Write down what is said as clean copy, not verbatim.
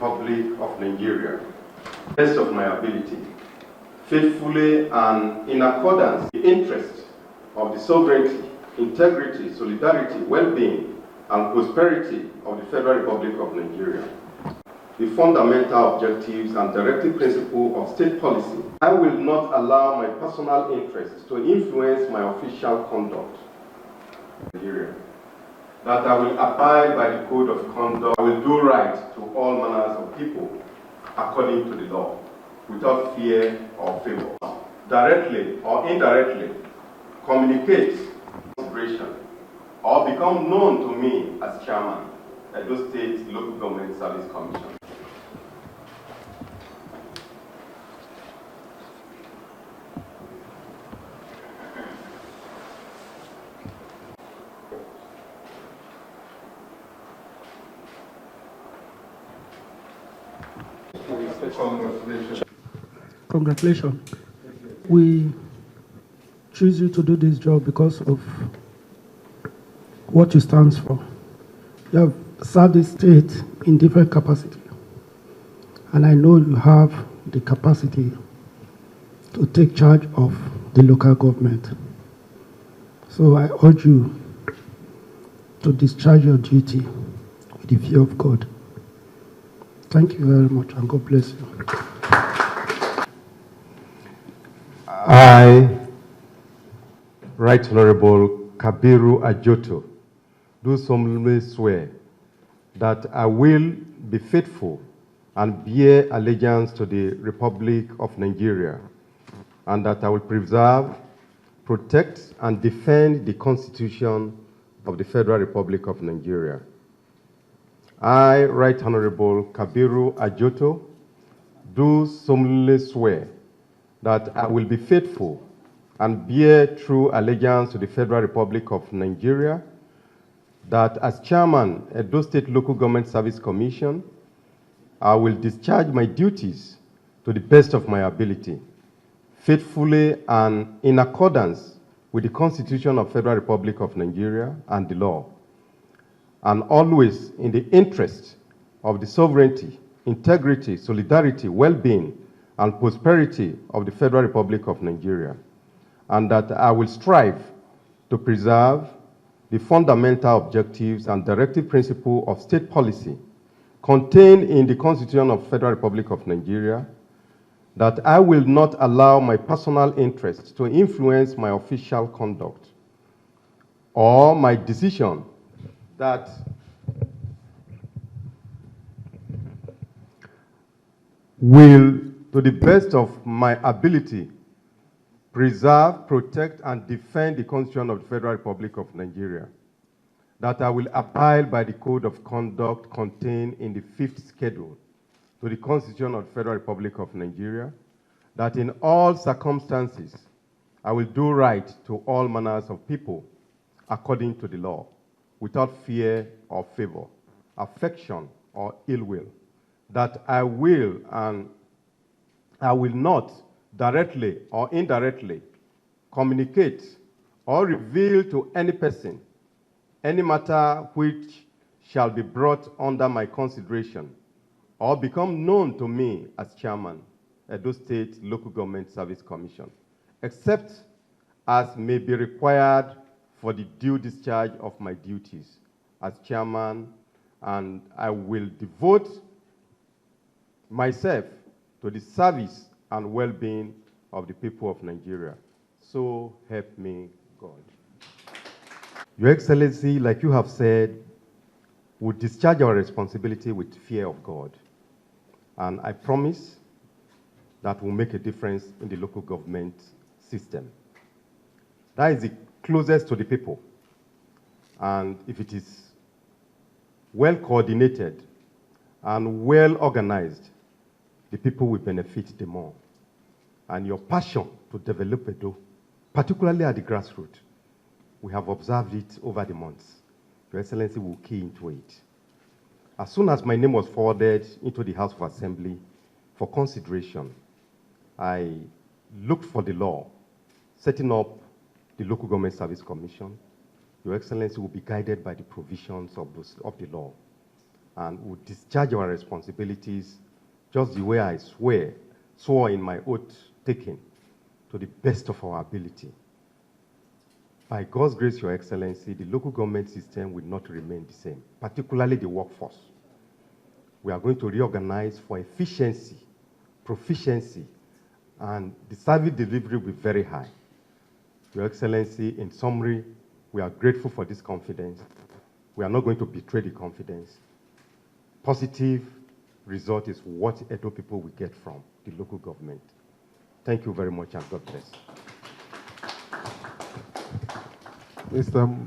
Republic of Nigeria, to the best of my ability, faithfully and in accordance with the interests of the sovereignty, integrity, solidarity, well-being, and prosperity of the Federal Republic of Nigeria, the fundamental objectives and directive principles of state policy. I will not allow my personal interests to influence my official conduct in Nigeria. That I will abide by the code of conduct. I will do right to all manners of people according to the law, without fear or favor. Directly or indirectly communicate consideration or become known to me as chairman of Edo State Local Government Service Commission. Congratulations. Congratulations. We choose you to do this job because of what you stand for. You have served the state in different capacity, and I know you have the capacity to take charge of the local government. So I urge you to discharge your duty with the fear of God. Thank you very much, and God bless you. I, Right Honorable Kabiru Ajoto, do solemnly swear that I will be faithful and bear allegiance to the Republic of Nigeria, and that I will preserve, protect, and defend the Constitution of the Federal Republic of Nigeria. I, Right Honorable Kabiru Ajoto, do solemnly swear that I will be faithful and bear true allegiance to the Federal Republic of Nigeria, that as chairman of Edo State Local Government Service Commission, I will discharge my duties to the best of my ability, faithfully and in accordance with the Constitution of the Federal Republic of Nigeria and the law, and always in the interest of the sovereignty, integrity, solidarity, well-being, and prosperity of the Federal Republic of Nigeria, and that I will strive to preserve the fundamental objectives and directive principles of state policy contained in the Constitution of the Federal Republic of Nigeria, that I will not allow my personal interests to influence my official conduct or my decision, that will, to the best of my ability, preserve, protect, and defend the Constitution of the Federal Republic of Nigeria, that I will abide by the code of conduct contained in the 5th schedule to the Constitution of the Federal Republic of Nigeria, that in all circumstances I will do right to all manners of people according to the law, without fear or favor, affection or ill will, that I will not directly or indirectly communicate or reveal to any person any matter which shall be brought under my consideration or become known to me as chairman, Edo State Local Government Service Commission, except as may be required for the due discharge of my duties as chairman, and I will devote myself to the service and well-being of the people of Nigeria. So help me God. Your Excellency, like you have said, we discharge our responsibility with fear of God. And I promise that will make a difference in the local government system. That is the closest to the people. And if it is well coordinated and well organized, the people will benefit the more. And your passion to develop Edo, particularly at the grassroots, we have observed it over the months. Your Excellency will key into it. As soon as my name was forwarded into the House of Assembly for consideration, I looked for the law, setting up the Local Government Service Commission. Your Excellency will be guided by the provisions of the law. and will discharge our responsibilities just the way I swore in my oath taking, to the best of our ability. By God's grace, Your Excellency, the local government system will not remain the same, particularly the workforce. We are going to reorganize for efficiency, proficiency, and the service delivery will be very high. Your Excellency, in summary, we are grateful for this confidence. We are not going to betray the confidence. Positive result is what Edo people will get from the local government. Thank you very much, and God bless. Mr.